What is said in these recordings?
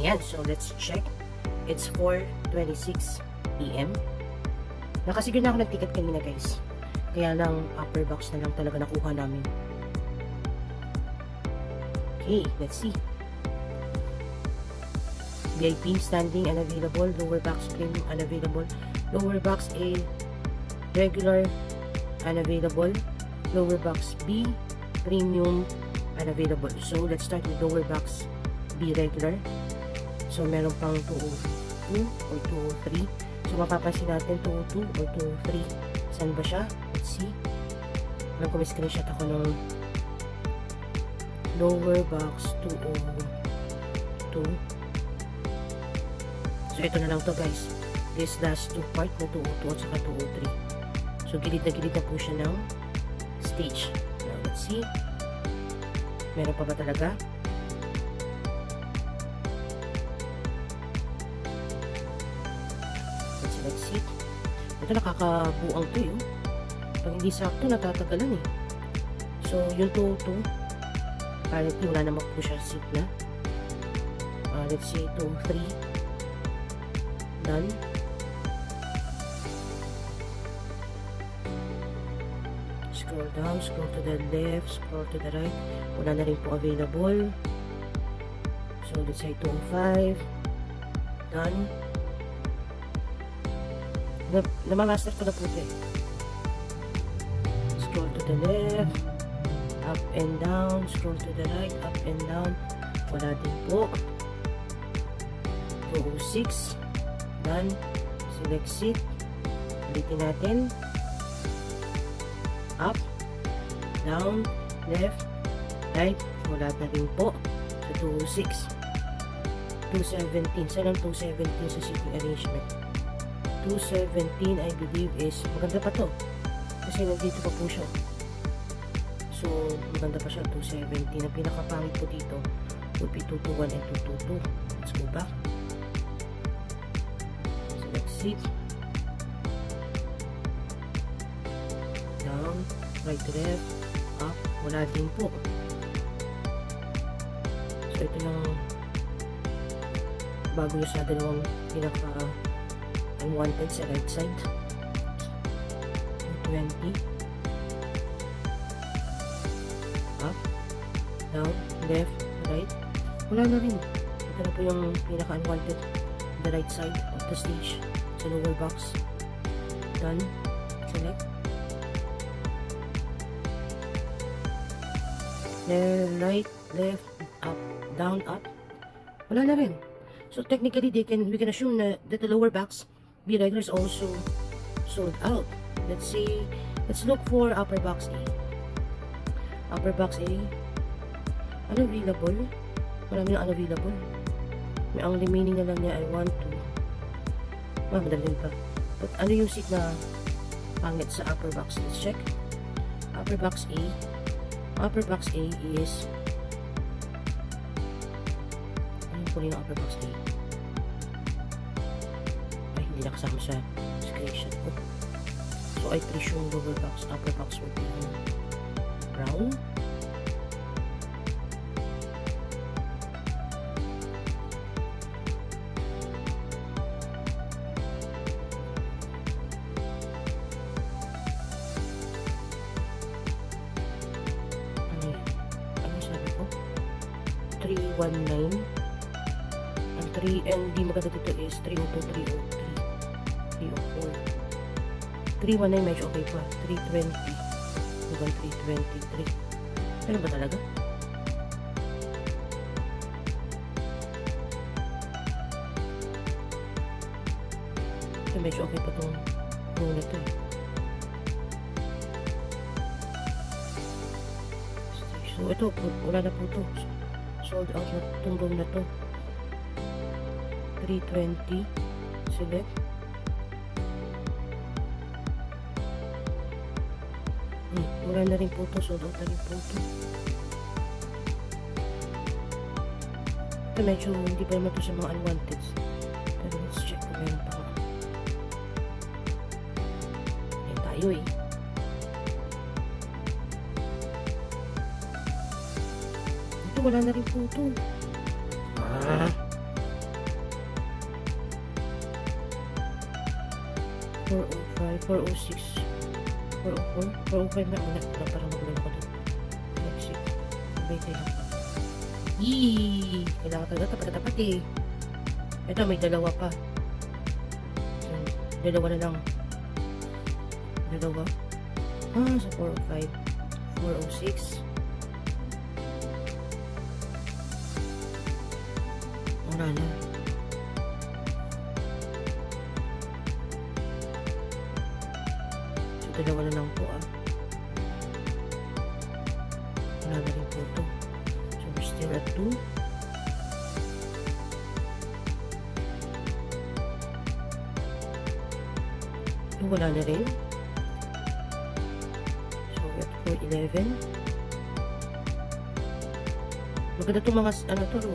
Ayan, so let's check. It's 4:26 PM. Nakasiguro na ako ng ticket kanina, guys. Kaya lang, upper box na lang talaga nakuha namin. Okay, let's see. VIP standing unavailable. Lower box premium unavailable. Lower box A regular unavailable. Lower box B premium unavailable. So let's start with lower box B regular. So meron pang 202 or 203. So mapapansin natin 202 or 203. Saan ba siya? Let's see. Alam ko may screenshot ako ng lower box 202. So ito na lang to, guys. This last two part na 202 at saka 203. So gilid na po siya ng stage. Now let's see. Meron pa ba talaga? Let's see. Ito nakakabuang to yun. Pag hindi sakto, natatagalan eh. So yung 202 apparently wala naman po siya seat na. Let's say 203. Done. Scroll down, scroll to the left, scroll to the right. Wala na rin po available. So let's say 205. Done. Namamaster ko na po ito eh. Scroll to the left, up and down, scroll to the right, up and down. Wala din po. 206. Done. Select seat. Ulitin natin. Up, down, left, right. Wala na rin po. So 206. 217. Saan ang 217 sa seating arrangement? 217 I believe is maganda pa to. Kasi nandito pa po siya. So maganda pa siya. 217. Ang pinakapangit po dito would be 221 and 222. Let's go back. Seat. Down, right to left, up, wala din po. So ito yung bago nyo sa dalawang pinaka unwanted sa right side. 220. Up, down, left, right. Wala na rin. Ito na po yung pinaka unwanted the right side of the stage. Sa lower box. Done. Select. Right, left, up, down, up. Wala na rin. So technically, we can assume that the lower box B regular is also sold out. Let's see. Let's look for upper box A. Upper box A. Unavailable. Marami na unavailable. May ang remaining na lang niya ay 1, 2. Madali pa. But ano yung seat na pangit sa upper box? Let's check. Upper box A. Upper box A is ano po yung upper box A? Ay, hindi nakasama sa screenshot ko. So I presume lower box, upper box will be brown. Ano sabi ko? 319. Ang 3, and di maganda dito is 302, 303, 304. 319 medyo okay pa. 320. Hanggang 323. Ano ba talaga? Ito medyo okay pa itong na ito eh. So ito, wala na po ito. Sold out na itong room na ito. 320. Select. Wala na rin po ito. Sold out na rin po ito. Ito medyo hindi pa naman ito sa mga unwanted. Pero let's check kung meron pa. Ayan tayo eh. Ito wala na rin po ito. 405, 406, 404, 405 na una. Parang magulan ako doon. Next week. Abay lang. Yee! Kailangan talaga tapat-tapat eh. Ito, may dalawa pa. So, dalawa na lang. Dalawa. Sa 405. 406. Wala na. So, dalawa na lang po Wala na rin po ito. So, we're still at 2. Wala na rin. So, at 411. Maganda itong mga, to,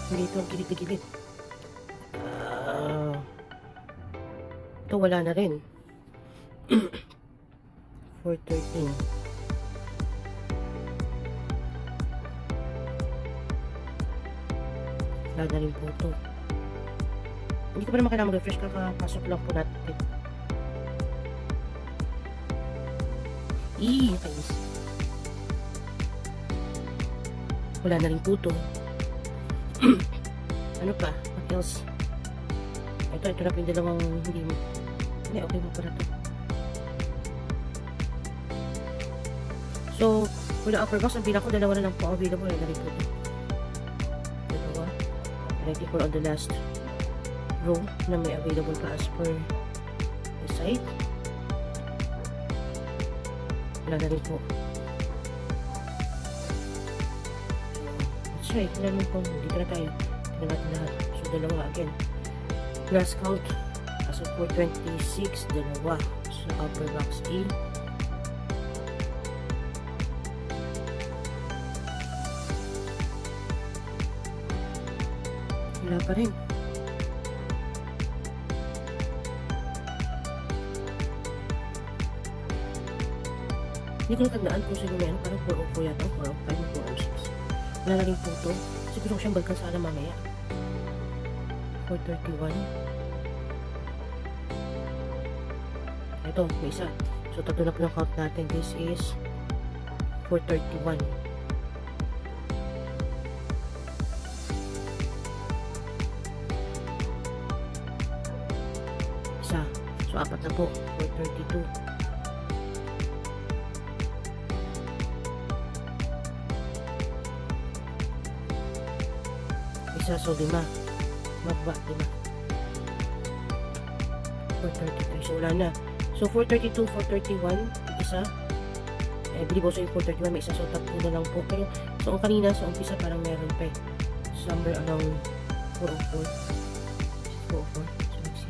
hindi ito ang gilid-gilid. Ito, wala na rin. 413. Wala na rin po ito. Hindi ko pa naman kailangan mag-refresh, kakapasok lang po natin. Kainis. Wala na rin po ito. Ano pa? What else? Ito na po yung dalawang hindi mo. Hindi, okay mo para ito. So, for the upper box, ang bilang ko, dalawa na lang po available. Wala na rin po ito. Dalawa. Ready for on the last row na may available pa as per the site. Wala na rin po. Let's try. Tignan mo po. Dito na tayo. Tignan natin lahat. So, dalawa again. Last count. As of 426, dalawa. So, upper box A. Wala pa rin. Hindi ko natandaan kung sino meron. Parang 404 yata. 405 o 406. Wala na rin po ito. Siguro ko siyang balkan sana mamaya. 431. Ito, may isa. So, tatlo na po ng count natin. This is 431. Isa. So, apat na po. 432. So 5. Magba, 5. 433. So wala na. So 432, 431, isa. I believe also yung 431 may isa. So tatlo na lang po. Pero so ang kanina sa umpisa parang meron pa somewhere around 404. 404. So let's see.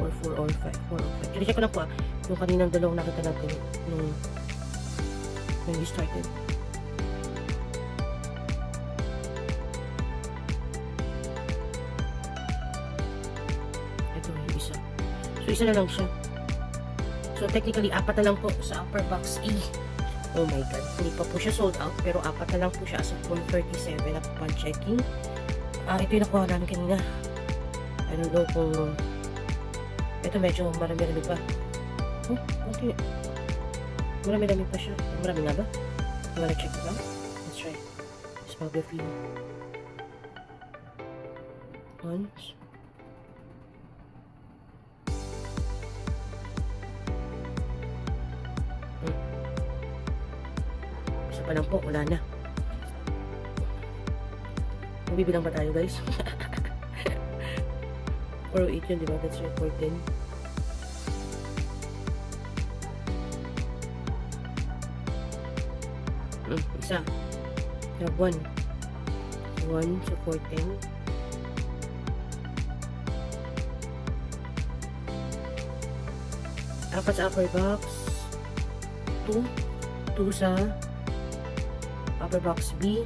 404 or 5. 405. Check ko na po yung kaninang dalawang nakita natin nung when we started. Ito yung isa. So isa na lang siya. So technically apat na lang po sa upper box E. Oh my god, hindi pa po siya sold out pero apat na lang po siya as of 137 upon checking. Ito yung nakuha namin kanina. I don't know kung ito medyo marami-rami pa. Oh, okay. Marami-rami pa siya. Marami nga ba? You wanna check it out? Let's try. Discography. Once. Isa pa lang po. Wala na. Mabibilang ba tayo guys? 408 yun, diba? That's right, 410. Isa. We have 1. 1 sa 410. Apat sa upper box. 2. 2 sa upper box B.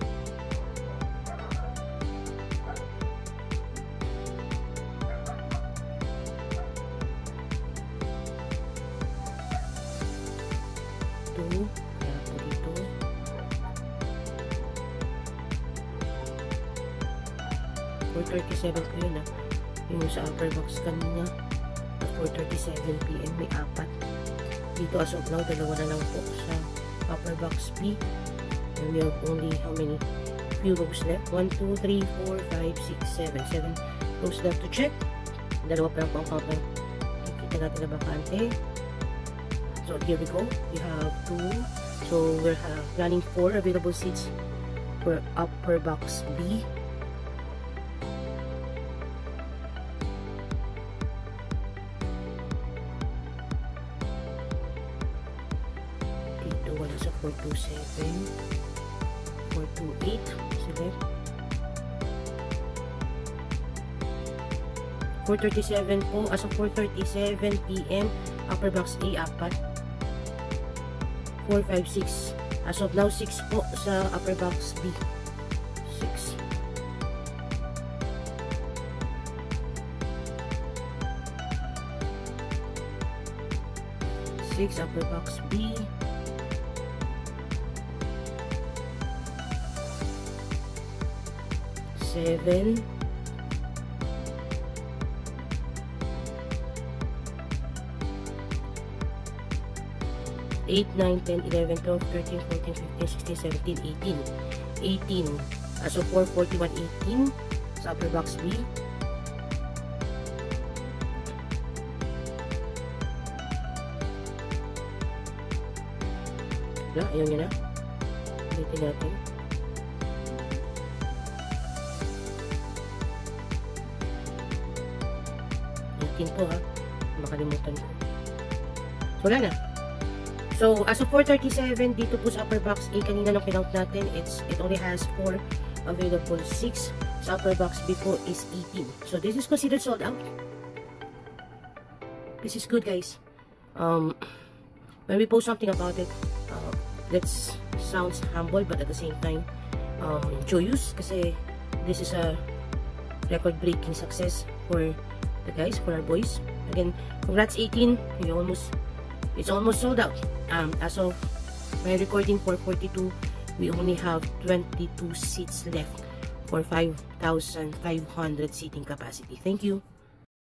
4:37 po yun yung sa upper box kanina at 4:37 PM may 4 dito. As of now, dalawa na lang po sa upper box B, and we have only how many few rows left? 1, 2, 3, 4, 5, 6, 7 rows left to check. Dalawa pa lang po ang counter. Kita natin na bakante. So here we go, we have 2, so we're running 4 available seats for upper box B. Dito wala sa 427, 428, sige. 4:37 po, as of 4:37 PM, upper box A, 4. 4, 5, 6. As of now, 6 po sa upper box B. 6. Upper box B. 7. 8, 9, 10, 11, 12, 13, 14, 15, 16, 17, 18. 18. As of 4:41, 18 sa upper box B. Wala, ayaw nyo na. Ulitin natin. Po makalimutan ko. So, wala na. So, as of 4:37 dito po sa upper box A, kanina nung kinount natin, it only has 4 available. 6 sa upper box B po is 18. So, this is considered sold out. This is good, guys. When we post something about it, that sounds humble, but at the same time, joyous, kasi this is a record-breaking success for the guys, for our boys. Again, congrats 18. It's almost sold out. As of my recording, 4:42, we only have 22 seats left for 5,500 seating capacity. Thank you.